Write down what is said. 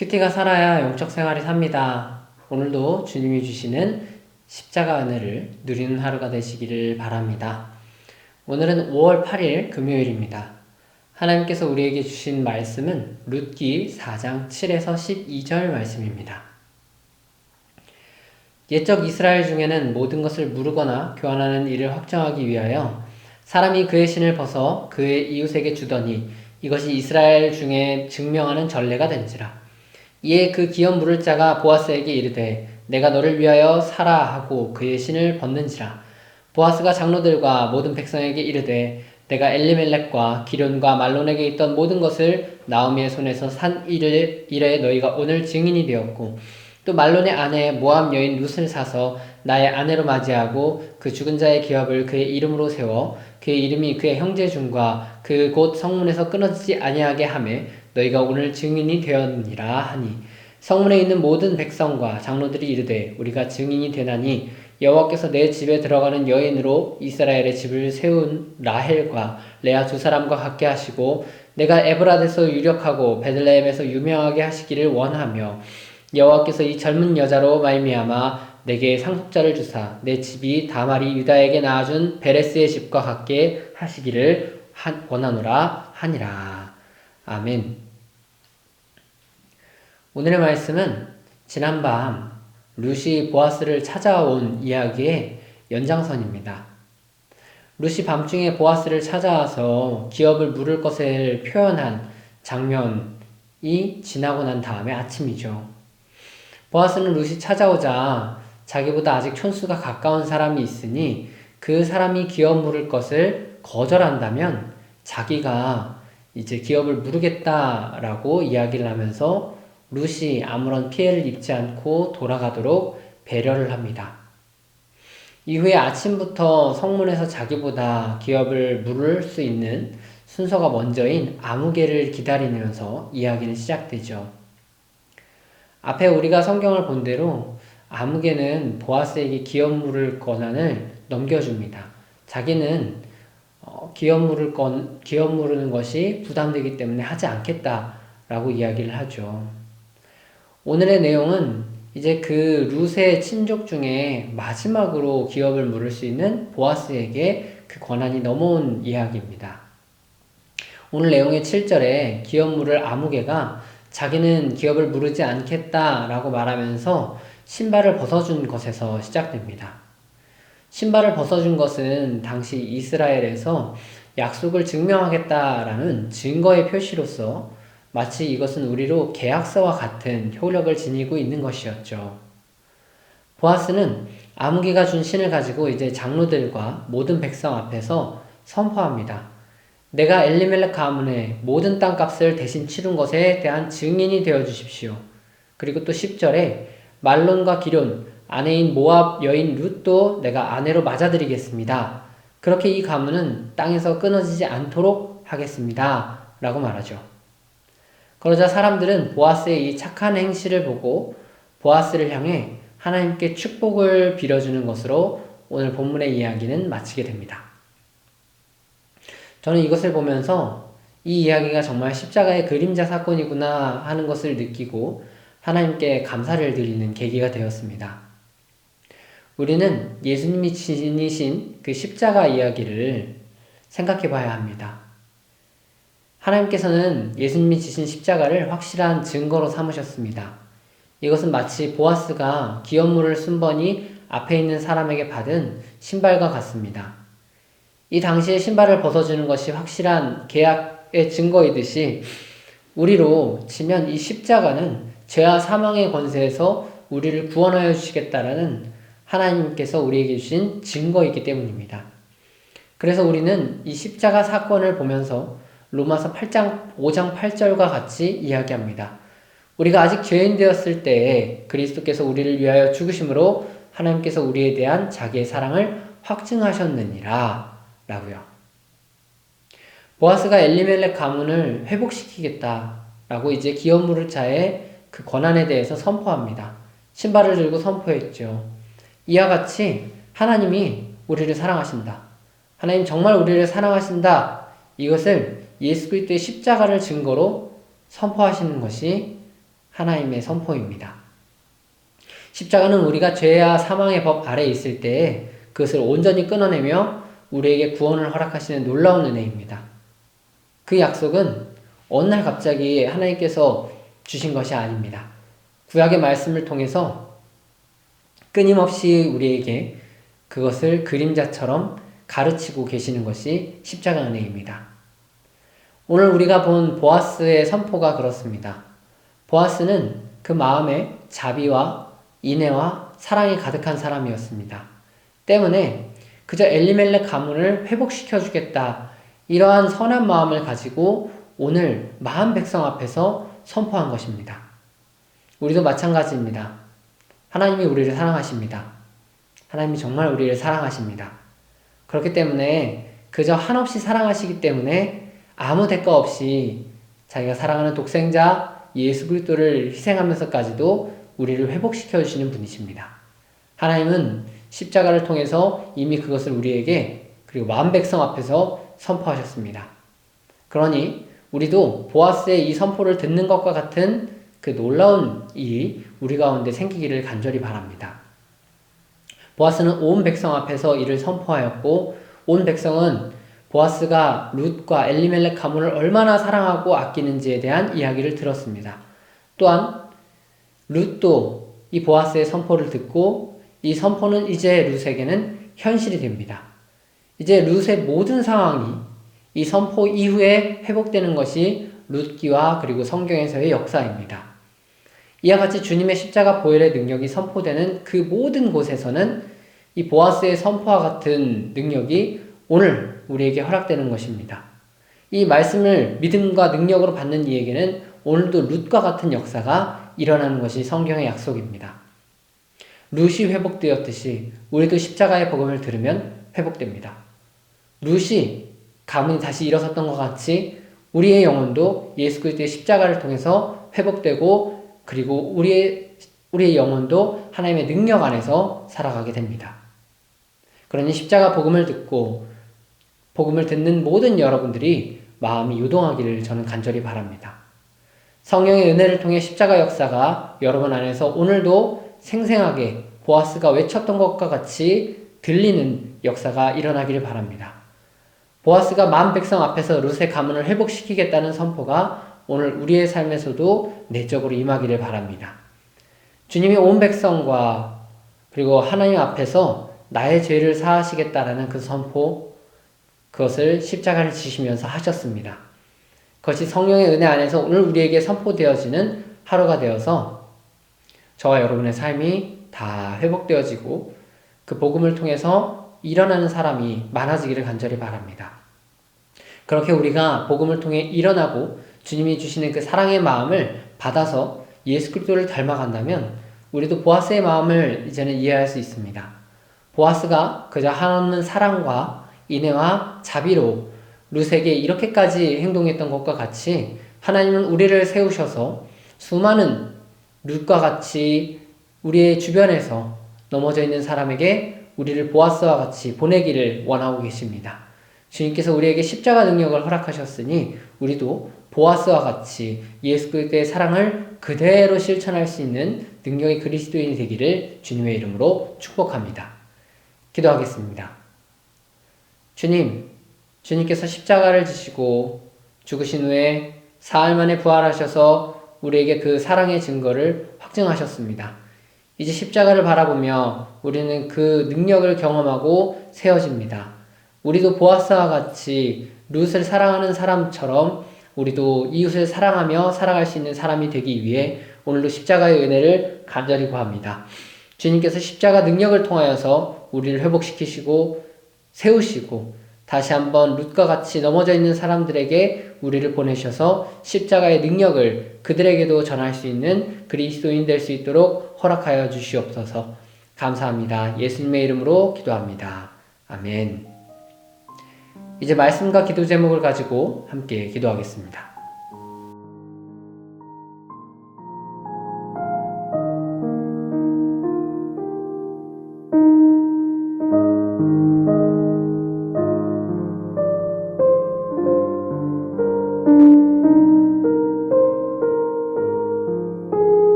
큐티가 살아야 영적 생활이 삽니다. 오늘도 주님이 주시는 십자가 은혜를 누리는 하루가 되시기를 바랍니다. 오늘은 5월 8일 금요일입니다. 하나님께서 우리에게 주신 말씀은 룻기 4장 7에서 12절 말씀입니다. 옛적 이스라엘 중에는 모든 것을 무르거나 교환하는 일을 확정하기 위하여 사람이 그의 신을 벗어 그의 이웃에게 주더니 이것이 이스라엘 중에 증명하는 전례가 된지라. 이에 그 기업 물을 자가 보아스에게 이르되 내가 너를 위하여 사라 하고 그의 신을 벗는지라. 보아스가 장로들과 모든 백성에게 이르되 내가 엘리멜렉과 기련과 말론에게 있던 모든 것을 나오미의 손에서 산 일에 너희가 오늘 증인이 되었고 또 말론의 아내 모압 여인 룻을 사서 나의 아내로 맞이하고 그 죽은 자의 기업을 그의 이름으로 세워 그의 이름이 그의 형제 중과 그 곧 성문에서 끊어지지 아니하게 하매 너희가 오늘 증인이 되었느니라 하니 성문에 있는 모든 백성과 장로들이 이르되 우리가 증인이 되나니 여호와께서 내 집에 들어가는 여인으로 이스라엘의 집을 세운 라헬과 레아 두 사람과 같게 하시고 내가 에브라데서 유력하고 베들레헴에서 유명하게 하시기를 원하며 여호와께서 이 젊은 여자로 말미암아 내게 상속자를 주사 내 집이 다말이 유다에게 낳아준 베레스의 집과 같게 하시기를 원하노라 하니라. 아멘. 오늘의 말씀은 지난밤 룻이 보아스를 찾아온 이야기의 연장선입니다. 룻이 밤중에 보아스를 찾아와서 기업을 물을 것을 표현한 장면이 지나고 난 다음에 아침이죠. 보아스는 룻이 찾아오자 자기보다 아직 촌수가 가까운 사람이 있으니 그 사람이 기업 물을 것을 거절한다면 자기가 이제 기업을 물으겠다라고 이야기를 하면서 룻이 아무런 피해를 입지 않고 돌아가도록 배려를 합니다. 이후에 아침부터 성문에서 자기보다 기업을 물을 수 있는 순서가 먼저인 아무개를 기다리면서 이야기는 시작되죠. 앞에 우리가 성경을 본 대로 아무개는 보아스에게 기업 물을 권한을 넘겨줍니다. 자기는 기업 물는 것이 부담되기 때문에 하지 않겠다라고 이야기를 하죠. 오늘의 내용은 이제 그 룻의 친족 중에 마지막으로 기업을 물을 수 있는 보아스에게 그 권한이 넘어온 이야기입니다. 오늘 내용의 7절에 기업 물을 아무개가 자기는 기업을 물으지 않겠다라고 말하면서 신발을 벗어준 것에서 시작됩니다. 신발을 벗어준 것은 당시 이스라엘에서 약속을 증명하겠다라는 증거의 표시로서 마치 이것은 우리로 계약서와 같은 효력을 지니고 있는 것이었죠. 보아스는 아무개가 준 신을 가지고 이제 장로들과 모든 백성 앞에서 선포합니다. 내가 엘리멜렉 가문의 모든 땅값을 대신 치른 것에 대한 증인이 되어 주십시오. 그리고 또 10절에 말론과 기럨 아내인 모압 여인 룻도 내가 아내로 맞아드리겠습니다. 그렇게 이 가문은 땅에서 끊어지지 않도록 하겠습니다. 라고 말하죠. 그러자 사람들은 보아스의 이 착한 행실을 보고 보아스를 향해 하나님께 축복을 빌어주는 것으로 오늘 본문의 이야기는 마치게 됩니다. 저는 이것을 보면서 이 이야기가 정말 십자가의 그림자 사건이구나 하는 것을 느끼고 하나님께 감사를 드리는 계기가 되었습니다. 우리는 예수님이 지니신 그 십자가 이야기를 생각해 봐야 합니다. 하나님께서는 예수님이 지신 십자가를 확실한 증거로 삼으셨습니다. 이것은 마치 보아스가 기업물을 순번이 앞에 있는 사람에게 받은 신발과 같습니다. 이 당시에 신발을 벗어주는 것이 확실한 계약의 증거이듯이 우리로 치면 이 십자가는 죄와 사망의 권세에서 우리를 구원하여 주시겠다라는 하나님께서 우리에게 주신 증거이기 때문입니다. 그래서 우리는 이 십자가 사건을 보면서 로마서 5장 8절과 같이 이야기합니다. 우리가 아직 죄인 되었을 때에 그리스도께서 우리를 위하여 죽으심으로 하나님께서 우리에 대한 자기의 사랑을 확증하셨느니라 라고요. 보아스가 엘리멜렉 가문을 회복시키겠다라고 이제 기업 물을 자의 그 권한에 대해서 선포합니다. 신발을 들고 선포했죠. 이와 같이 하나님이 우리를 사랑하신다. 하나님 정말 우리를 사랑하신다. 이것을 예수 그리스도의 십자가를 증거로 선포하시는 것이 하나님의 선포입니다. 십자가는 우리가 죄와 사망의 법 아래에 있을 때에 그것을 온전히 끊어내며 우리에게 구원을 허락하시는 놀라운 은혜입니다. 그 약속은 어느 날 갑자기 하나님께서 주신 것이 아닙니다. 구약의 말씀을 통해서 끊임없이 우리에게 그것을 그림자처럼 가르치고 계시는 것이 십자가 은혜입니다. 오늘 우리가 본 보아스의 선포가 그렇습니다. 보아스는 그 마음에 자비와 인애와 사랑이 가득한 사람이었습니다. 때문에 그저 엘리멜렉 가문을 회복시켜 주겠다, 이러한 선한 마음을 가지고 오늘 마흔 백성 앞에서 선포한 것입니다. 우리도 마찬가지입니다. 하나님이 우리를 사랑하십니다. 하나님이 정말 우리를 사랑하십니다. 그렇기 때문에 그저 한없이 사랑하시기 때문에 아무 대가 없이 자기가 사랑하는 독생자 예수 그리스도를 희생하면서까지도 우리를 회복시켜 주시는 분이십니다. 하나님은 십자가를 통해서 이미 그것을 우리에게 그리고 마흔 백성 앞에서 선포하셨습니다. 그러니 우리도 보아스의 이 선포를 듣는 것과 같은 그 놀라운 일이 우리 가운데 생기기를 간절히 바랍니다. 보아스는 온 백성 앞에서 이를 선포하였고, 온 백성은 보아스가 룻과 엘리멜렉 가문을 얼마나 사랑하고 아끼는지에 대한 이야기를 들었습니다. 또한 룻도 이 보아스의 선포를 듣고 이 선포는 이제 룻에게는 현실이 됩니다. 이제 룻의 모든 상황이 이 선포 이후에 회복되는 것이 룻기와 그리고 성경에서의 역사입니다. 이와 같이 주님의 십자가 보혈의 능력이 선포되는 그 모든 곳에서는 이 보아스의 선포와 같은 능력이 오늘 우리에게 허락되는 것입니다. 이 말씀을 믿음과 능력으로 받는 이에게는 오늘도 룻과 같은 역사가 일어나는 것이 성경의 약속입니다. 룻이 회복되었듯이 우리도 십자가의 복음을 들으면 회복됩니다. 룻이 가문이 다시 일어섰던 것 같이 우리의 영혼도 예수 그리스도의 십자가를 통해서 회복되고, 그리고 우리의 영혼도 하나님의 능력 안에서 살아가게 됩니다. 그러니 십자가 복음을 듣고 복음을 듣는 모든 여러분들이 마음이 요동하기를 저는 간절히 바랍니다. 성령의 은혜를 통해 십자가 역사가 여러분 안에서 오늘도 생생하게 보아스가 외쳤던 것과 같이 들리는 역사가 일어나기를 바랍니다. 보아스가 마흔 백성 앞에서 룻의 가문을 회복시키겠다는 선포가 오늘 우리의 삶에서도 내적으로 임하기를 바랍니다. 주님이 온 백성과 그리고 하나님 앞에서 나의 죄를 사하시겠다라는 그 선포, 그것을 십자가를 지시면서 하셨습니다. 그것이 성령의 은혜 안에서 오늘 우리에게 선포되어지는 하루가 되어서 저와 여러분의 삶이 다 회복되어지고 그 복음을 통해서 일어나는 사람이 많아지기를 간절히 바랍니다. 그렇게 우리가 복음을 통해 일어나고 주님이 주시는 그 사랑의 마음을 받아서 예수 그리스도를 닮아간다면 우리도 보아스의 마음을 이제는 이해할 수 있습니다. 보아스가 그저 한없는 사랑과 인애와 자비로 룻에게 이렇게까지 행동했던 것과 같이 하나님은 우리를 세우셔서 수많은 룻과 같이 우리의 주변에서 넘어져 있는 사람에게 우리를 보아스와 같이 보내기를 원하고 계십니다. 주님께서 우리에게 십자가 능력을 허락하셨으니 우리도 보아스와 같이 예수 그리스도의 사랑을 그대로 실천할 수 있는 능력의 그리스도인이 되기를 주님의 이름으로 축복합니다. 기도하겠습니다. 주님께서 십자가를 지시고 죽으신 후에 사흘 만에 부활하셔서 우리에게 그 사랑의 증거를 확증하셨습니다. 이제 십자가를 바라보며 우리는 그 능력을 경험하고 세워집니다. 우리도 보아스와 같이 룻을 사랑하는 사람처럼 우리도 이웃을 사랑하며 살아갈 수 있는 사람이 되기 위해 오늘도 십자가의 은혜를 간절히 구합니다. 주님께서 십자가 능력을 통하여서 우리를 회복시키시고 세우시고 다시 한번 룻과 같이 넘어져 있는 사람들에게 우리를 보내셔서 십자가의 능력을 그들에게도 전할 수 있는 그리스도인 될 수 있도록 허락하여 주시옵소서. 감사합니다. 예수님의 이름으로 기도합니다. 아멘. 이제 말씀과 기도 제목을 가지고 함께 기도하겠습니다.